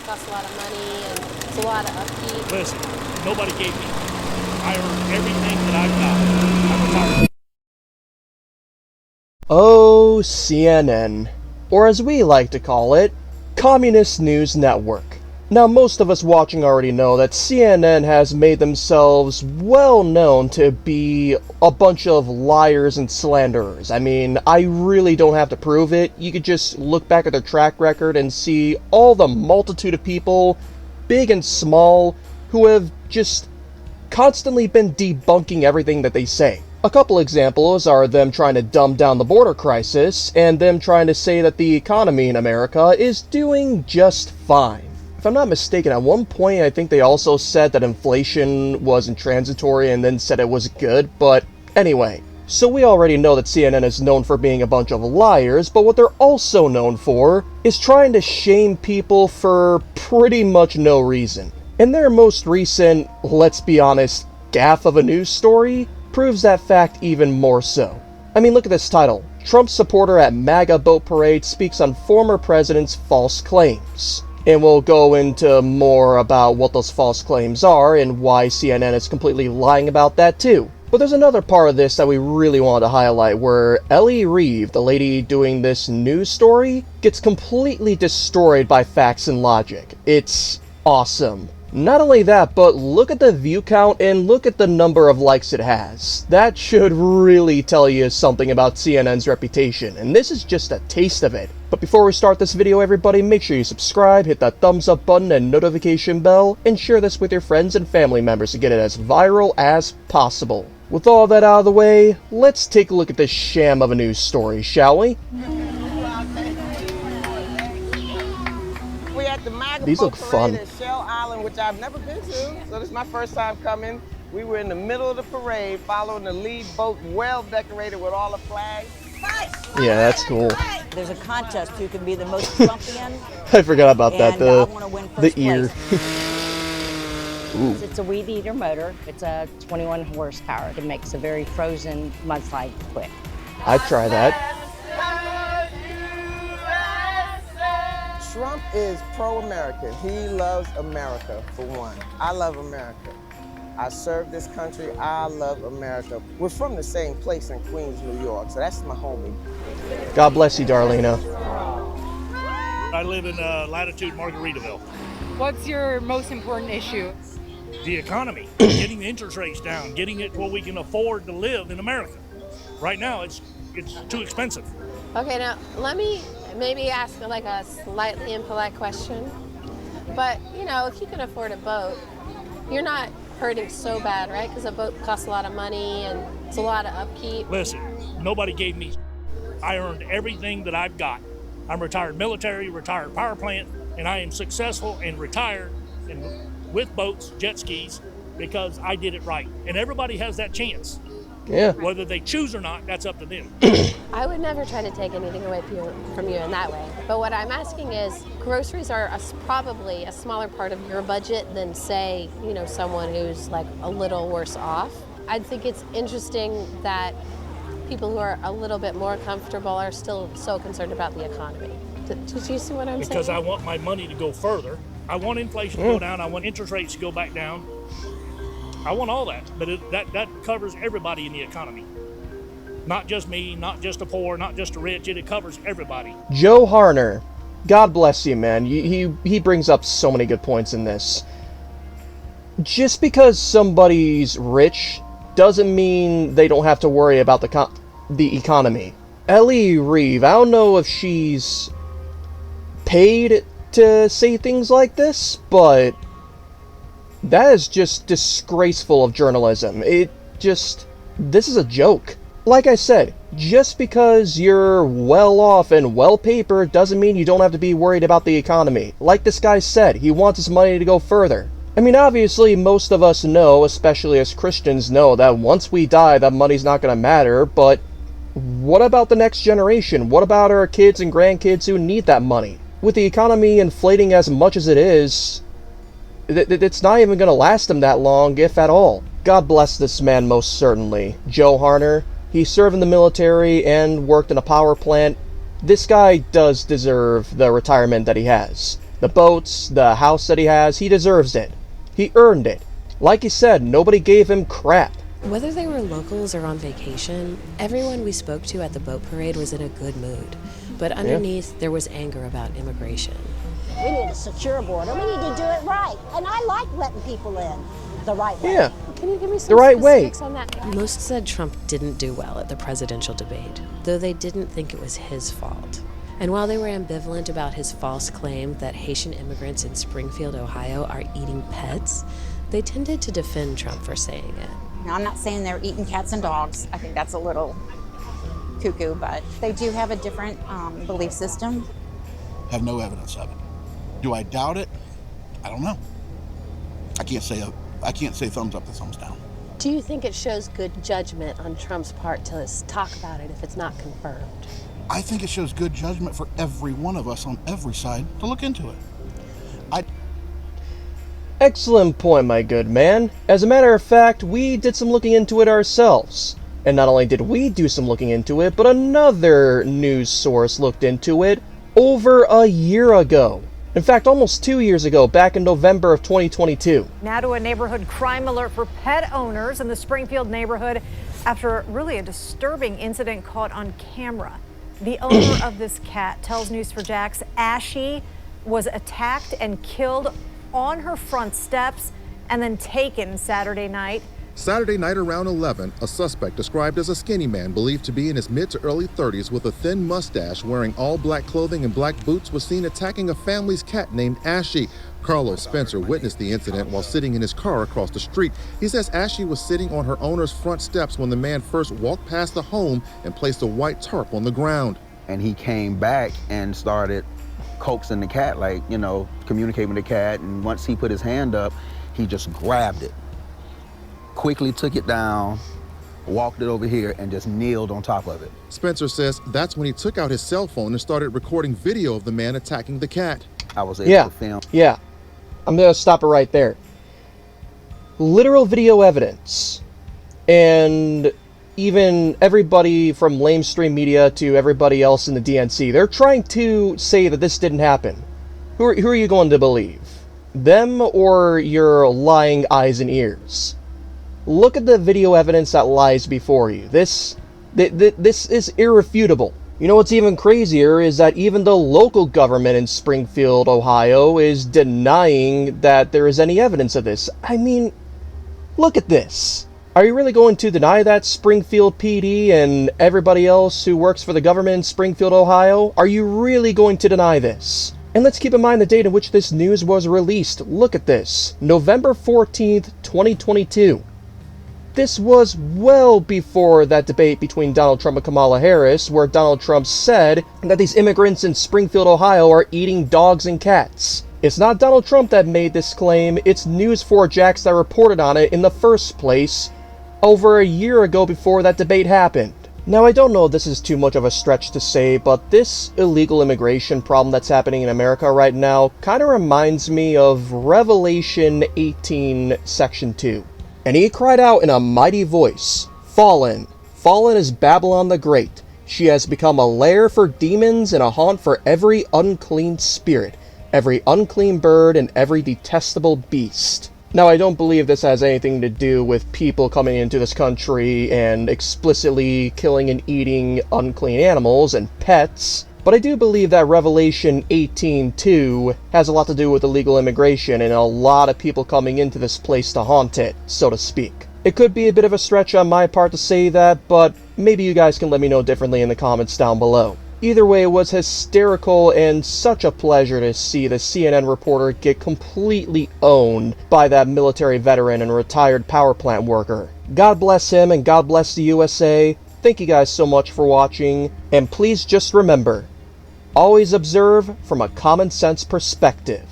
costs a lot of money and it's a lot of upkeep. Listen, nobody gave me. I earned everything that I've got. I'm retired. Oh, CNN, or as we like to call it, Communist News Network. Now, most of us watching already know that CNN has made themselves well known to be a bunch of liars and slanderers. I mean, I really don't have to prove it. You could just look back at their track record and see all the multitude of people, big and small, who have just constantly been debunking everything that they say. A couple examples are them trying to dumb down the border crisis, and them trying to say that the economy in America is doing just fine. If I'm not mistaken, at one point I think they also said that inflation wasn't transitory and then said it was good, but anyway. So we already know that CNN is known for being a bunch of liars, but what they're also known for is trying to shame people for pretty much no reason. And their most recent, let's be honest, gaffe of a news story proves that fact even more so. I mean, look at this title. Trump supporter at MAGA boat parade speaks on former president's false claims. And we'll go into more about what those false claims are and why CNN is completely lying about that too. But there's another part of this that we really wanted to highlight where Ellie Reeve, the lady doing this news story, gets completely destroyed by facts and logic. It's awesome. Not only that, but look at the view count and look at the number of likes it has. That should really tell you something about CNN's reputation, and this is just a taste of it. But before we start this video, everybody, make sure you subscribe, hit that thumbs up button and notification bell, and share this with your friends and family members to get it as viral as possible. With all that out of the way, let's take a look at this sham of a news story, shall we? We at the MAGA These boat look parade fun. at Shell Island, which I've never been to, so this is my first time coming. We were in the middle of the parade, following the lead boat, well decorated with all the flags. Yeah, that's cool. There's a contest who can be the most Trumpian. I forgot about that, and I want to win first the ear. place. Ooh. It's a weed eater motor. It's a 21 horsepower. It makes a very frozen mudslide quick. I'd try that. Trump is pro-American. He loves America, for one. I love America. I serve this country. I love America. We're from the same place in Queens, New York, so that's my homie. God bless you, Darlena. I live in Latitude, Margaritaville. What's your most important issue? The economy, getting the interest rates down, getting it where we can afford to live in America. Right now, it's too expensive. Okay, now let me maybe ask like a slightly impolite question. But, you know, if you can afford a boat, you're not hurting so bad, right? Because a boat costs a lot of money and it's a lot of upkeep. Listen, nobody gave me. I earned everything that I've got. I'm retired military, retired power plant, and I am successful and retired and with boats, jet skis, because I did it right. And everybody has that chance. Yeah. Whether they choose or not, that's up to them. I would never try to take anything away from you in that way. But what I'm asking is, groceries are probably a smaller part of your budget than, say, you know, someone who's like a little worse off. I think it's interesting that people who are a little bit more comfortable are still so concerned about the economy. Did you see what I'm saying? Because I want my money to go further. I want inflation to go down. I want interest rates to go back down. I want all that, but that covers everybody in the economy. Not just me, not just the poor, not just the rich. It covers everybody. Joe Harner. God bless you, man. He brings up so many good points in this. Just because somebody's rich doesn't mean they don't have to worry about the economy. Ellie Reeve, I don't know if she's paid to say things like this, but that is just disgraceful of journalism. This is a joke. Like I said, just because you're well off and well papered doesn't mean you don't have to be worried about the economy. Like this guy said, he wants his money to go further. I mean, obviously, most of us know, especially as Christians, know that once we die, that money's not going to matter, but what about the next generation? What about our kids and grandkids who need that money? With the economy inflating as much as it is, it's not even going to last them that long, if at all. God bless this man most certainly. Joe Harner, he served in the military and worked in a power plant. This guy does deserve the retirement that he has. The boats, the house that he has, he deserves it. He earned it. Like he said, nobody gave him crap. Whether they were locals or on vacation, everyone we spoke to at the boat parade was in a good mood. But underneath, there was anger about immigration. We need a secure border. We need to do it right. And I like letting people in the right way. Yeah. Can you give me some The right way. specifics on that? Most said Trump didn't do well at the presidential debate, though they didn't think it was his fault. And while they were ambivalent about his false claim that Haitian immigrants in Springfield, Ohio are eating pets, they tended to defend Trump for saying it. Now, I'm not saying they're eating cats and dogs. I think that's a little cuckoo, but they do have a different belief system. Have no evidence of it. Do I doubt it? I don't know. I can't say thumbs up or thumbs down. Do you think it shows good judgment on Trump's part to talk about it if it's not confirmed? I think it shows good judgment for every one of us on every side to look into it. Excellent point, my good man. As a matter of fact, we did some looking into it ourselves. And not only did we do some looking into it, but another news source looked into it over a year ago. In fact, almost 2 years ago, back in November of 2022. Now to a neighborhood crime alert for pet owners in the Springfield neighborhood after really a disturbing incident caught on camera. The owner of this cat tells News4Jax Ashy was attacked and killed on her front steps and then taken Saturday night. Saturday night around 11, a suspect described as a skinny man believed to be in his mid to early 30s with a thin mustache wearing all black clothing and black boots was seen attacking a family's cat named Ashy. Carlos Spencer witnessed the incident while sitting in his car across the street. He says Ashy was sitting on her owner's front steps when the man first walked past the home and placed a white tarp on the ground. And he came back and started coaxing the cat, like, you know, communicating with the cat. And once he put his hand up, he just grabbed it, quickly took it down, walked it over here, and just kneeled on top of it. Spencer says that's when he took out his cell phone and started recording video of the man attacking the cat. I was able to film. Yeah. I'm gonna stop it right there. Literal video evidence. And even everybody from lamestream media to everybody else in the DNC, they're trying to say that this didn't happen. Who are you going to believe? Them or your lying eyes and ears? Look at the video evidence that lies before you. This is irrefutable. You know what's even crazier is that even the local government in Springfield, Ohio, is denying that there is any evidence of this. I mean, look at this. Are you really going to deny that, Springfield PD and everybody else who works for the government in Springfield, Ohio? Are you really going to deny this? And let's keep in mind the date in which this news was released. Look at this. November 14th, 2022. This was well before that debate between Donald Trump and Kamala Harris, where Donald Trump said that these immigrants in Springfield, Ohio are eating dogs and cats. It's not Donald Trump that made this claim, it's News4Jax that reported on it in the first place over a year ago before that debate happened. Now, I don't know if this is too much of a stretch to say, but this illegal immigration problem that's happening in America right now kind of reminds me of Revelation 18, Section 2. And he cried out in a mighty voice, Fallen! Fallen is Babylon the Great. She has become a lair for demons and a haunt for every unclean spirit, every unclean bird, and every detestable beast. Now, I don't believe this has anything to do with people coming into this country and explicitly killing and eating unclean animals and pets, but I do believe that Revelation 18:2 has a lot to do with illegal immigration and a lot of people coming into this place to haunt it, so to speak. It could be a bit of a stretch on my part to say that, but maybe you guys can let me know differently in the comments down below. Either way, it was hysterical and such a pleasure to see the CNN reporter get completely owned by that military veteran and retired power plant worker. God bless him and God bless the USA. Thank you guys so much for watching, and please just remember, always observe from a common sense perspective.